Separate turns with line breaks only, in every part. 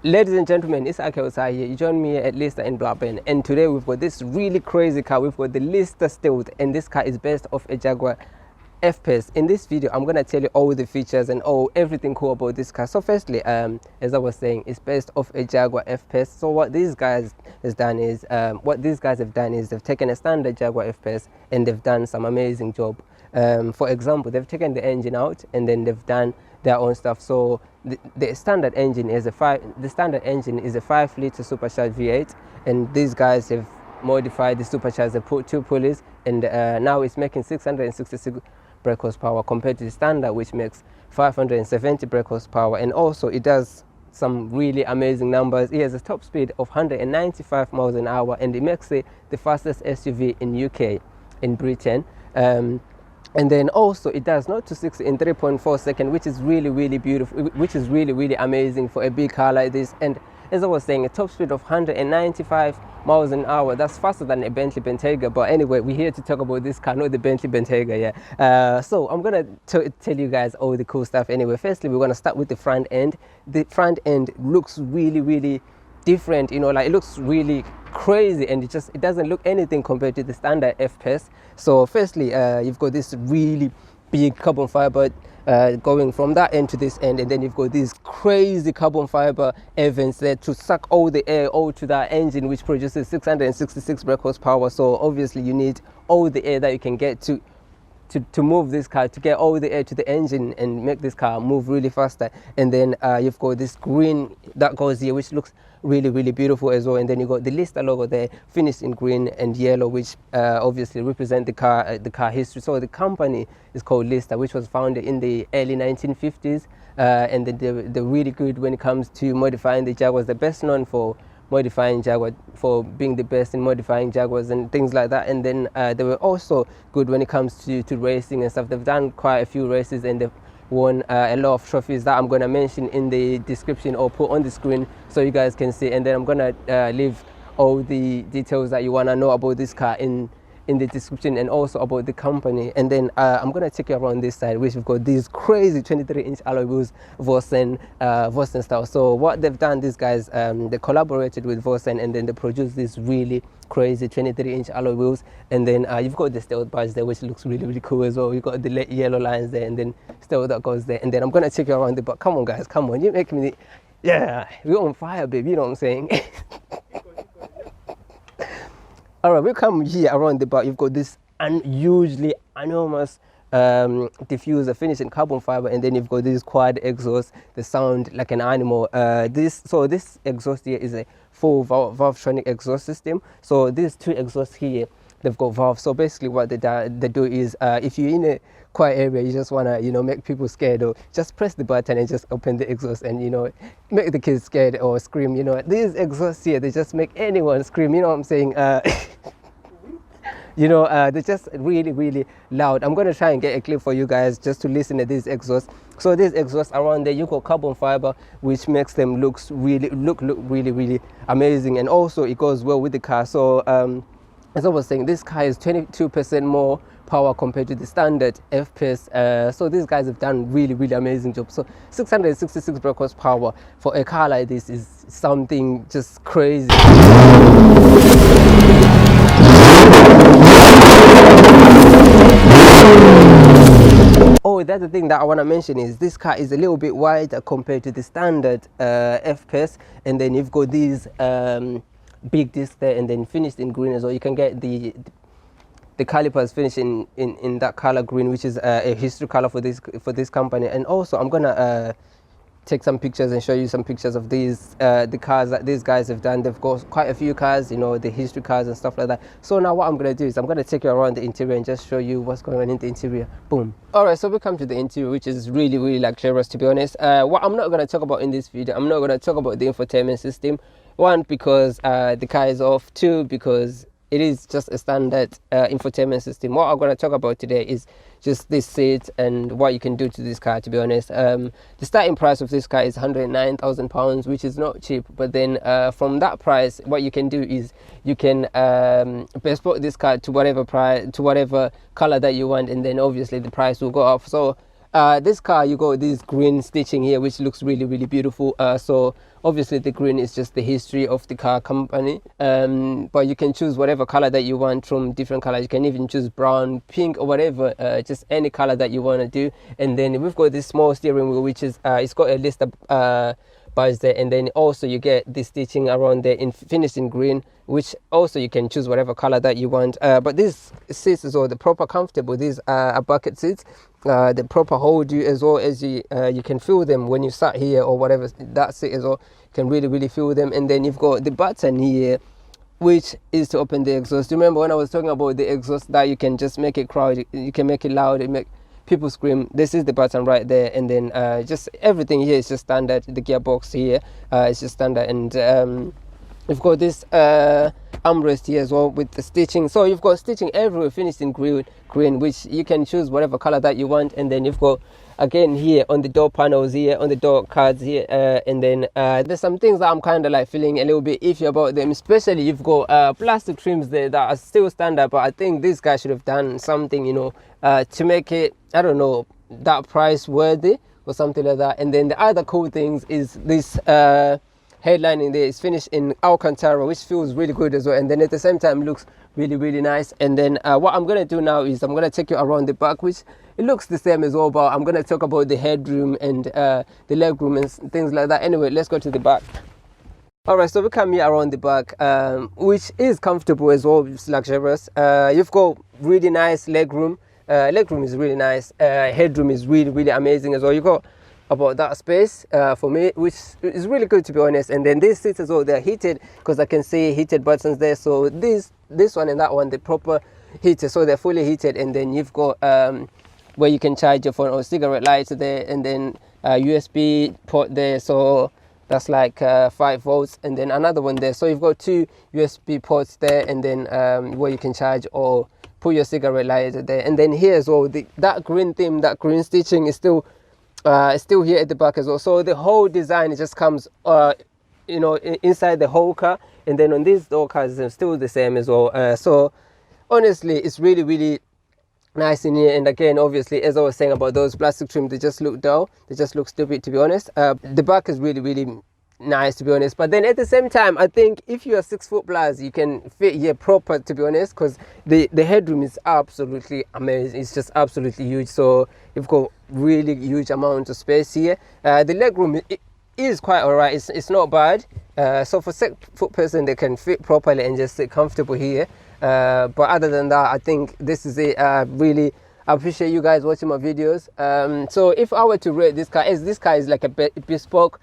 Ladies and gentlemen, it's Archie outside here. You join me at Lister in Blackburn, and today we've got this really crazy car. We've got the Lister Stint, and this car is based off a Jaguar F-Pace. In this video, I'm gonna tell you all the features and everything cool about this car. So firstly, as I was saying, it's based off a Jaguar F-Pace. So what these guys have done is they've taken a standard Jaguar F-Pace and they've done some amazing job. For example, they've taken the engine out and then they've done their own stuff. So the standard engine is a 5-liter supercharged V8, and these guys have modified the supercharger. They put 2 pulleys, and now it's making 666 brake horsepower compared to the standard, which makes 570 brake horsepower. And also it does some really amazing numbers. It has a top speed of 195 miles an hour, and it makes it the fastest SUV in UK, in Britain. And then also it does 0 to 60 in 3.4 seconds, which is really beautiful, which is really amazing for a big car like this. And as I was saying, a top speed of 195 miles an hour, that's faster than a Bentley Bentayga. But anyway, we're here to talk about this car, not the Bentley Bentayga. So I'm gonna tell you guys all the cool stuff. Anyway, firstly, we're gonna start with the front end. The front end looks really different, you know, like it looks really crazy, and it doesn't look anything compared to the standard F-Pace. So firstly, you've got this really big carbon fiber going from that end to this end, and then you've got these crazy carbon fiber air vents there to suck all the air all to that engine, which produces 666 brake horsepower. So obviously you need all the air that you can get to move this car, to get all the air to the engine and make this car move really faster. And then you've got this green that goes here, which looks really beautiful as well. And then you got the Lister logo there, finished in green and yellow, which obviously represent the car history. So the company is called Lister, which was founded in the early 1950s, and they're really good when it comes to modifying the Jaguars. They're best known for modifying Jaguar, for being the best in modifying Jaguars and things like that. And then they were also good when it comes to racing and stuff. They've done quite a few races and they've won a lot of trophies that I'm going to mention in the description or put on the screen so you guys can see. And then I'm going to leave all the details that you want to know about this car in the description, and also about the company. And then I'm going to take you around this side, which we've got these crazy 23-inch alloy wheels, Vossen style. So what they've done, these guys, they collaborated with Vossen, and then they produced these really crazy 23-inch alloy wheels. And then you've got the stealth badge there, which looks really cool as well. You've got the yellow lines there, and then stealth that goes there. And then I'm going to take you around the back. Come on guys, come on, you're making me, yeah, we're on fire, baby, you know what I'm saying? All right, we come here around the back. You've got this hugely enormous diffuser finished in carbon fiber, and then you've got this quad exhaust. They sound like an animal. This exhaust here is a full valvetronic exhaust system. So these 2 exhausts here, they've got valves. So basically what they do is, if you're in a quiet area, you just want to, you know, make people scared, or just press the button and just open the exhaust and, you know, make the kids scared or scream. You know, these exhausts here, they just make anyone scream, you know what I'm saying? You know, they're just really loud. I'm going to try and get a clip for you guys just to listen to these exhausts. So these exhausts around there, you got carbon fiber, which makes them look really amazing, and also it goes well with the car. So as I was saying, this car is 22% more power compared to the standard F-Pace. So these guys have done really amazing job. So 666 brake horsepower for a car like this is something just crazy. Oh, that's the thing that I want to mention, is this car is a little bit wider compared to the standard F-Pace. And then you've got these big disc there, and then finished in green as well. You can get the calipers finished in that color green, which is a history color for this company. And also I'm gonna take some pictures and show you some pictures of these the cars that these guys have done. They've got quite a few cars, you know, the history cars and stuff like that. So now what I'm gonna do is I'm gonna take you around the interior and just show you what's going on in the interior. Boom. All right, so we come to the interior, which is really luxurious, to be honest. What I'm not gonna talk about in this video, I'm not gonna talk about the infotainment system. 1, because the car is off. 2, because it is just a standard infotainment system. What I'm going to talk about today is just this seat and what you can do to this car, to be honest. The starting price of this car is £109,000, which is not cheap. But then from that price, what you can do is you can bespoke this car to whatever price, to whatever color that you want, and then obviously the price will go up. So this car, you got this green stitching here, which looks really, really beautiful. So obviously the green is just the history of the car company, but you can choose whatever color that you want from different colors. You can even choose brown, pink, or whatever, just any color that you want to do. And then we've got this small steering wheel, which is it's got a list of bars there, and then also you get this stitching around there in finished in green, which also you can choose whatever color that you want. But these seats as well, the proper comfortable. These are bucket seats. The proper hold you as well, as you can feel them when you sat here or whatever. That seat as well, you can really feel them. And then you've got the button here, which is to open the exhaust. Remember when I was talking about the exhaust, that you can just make it crowd, you can make it loud, it make people scream. This is the button right there. And then just everything here is just standard. The gearbox here is just standard. And you've got this armrest here as well with the stitching. So you've got stitching everywhere, finished in green, which you can choose whatever color that you want. And then you've got again here on the door panels here, on the door cards here, and then there's some things that I'm kind of like feeling a little bit iffy about them, especially you've got plastic trims there that are still standard, but I think this guy should have done something, you know, to make it, I don't know, that price worthy or something like that. And then the other cool things is this headlining there is finished in Alcantara, which feels really good as well, and then at the same time looks really nice. And then what I'm gonna do now is I'm gonna take you around the back, which it looks the same as well, but I'm gonna talk about the headroom and the legroom and things like that. Anyway, let's go to the back. All right, so we come here around the back, which is comfortable as well. It's luxurious. You've got really nice legroom. Legroom is really nice. Headroom is really amazing as well. You got about that space for me, which is really good, to be honest. And then these seats as well, they're heated, because I can see heated buttons there. So this one and that one, the proper heated, so they're fully heated. And then you've got where you can charge your phone or cigarette lights there, and then USB port there, so that's like 5 volts, and then another one there. So you've got 2 USB ports there, and then where you can charge or put your cigarette lighter there. And then here as well, that green theme, that green stitching is still here at the back as well. So the whole design just comes you know, inside the whole car. And then on these door cars, it's still the same as well. So honestly, it's really nice in here. And again, obviously, as I was saying about those plastic trim, they just look dull, they just look stupid, to be honest. The back is really nice, to be honest. But then at the same time, I think if you are 6 foot plus, you can fit here proper, to be honest, because the headroom is absolutely amazing. It's just absolutely huge. So you've got really huge amount of space here. The legroom is quite all right. It's not bad. So for 6 foot person, they can fit properly and just sit comfortable here. But other than that, I think this is it. Really appreciate you guys watching my videos. So if I were to rate this car, as this car is like a bespoke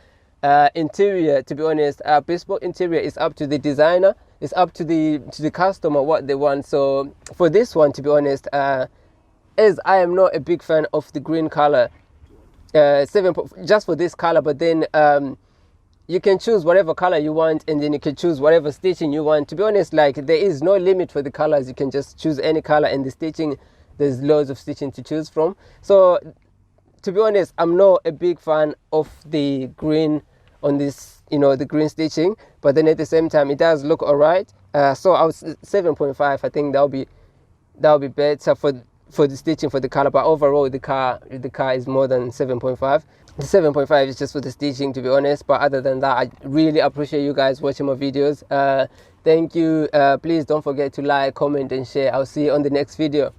interior, to be honest, bespoke interior is up to the designer, it's up to the customer what they want. So for this one, to be honest, as I am not a big fan of the green color, just for this color, but then you can choose whatever color you want, and then you can choose whatever stitching you want. To be honest, like, there is no limit for the colors. You can just choose any color, and the stitching, there's loads of stitching to choose from. So to be honest, I'm not a big fan of the green on this, you know, the green stitching, but then at the same time it does look all right. So I was 7.5. I think that'll be better for the stitching, for the color, but overall the car is more than 7.5. The 7.5 is just for the stitching, to be honest. But other than that, I really appreciate you guys watching my videos. Thank you. Please don't forget to like, comment and share. I'll see you on the next video.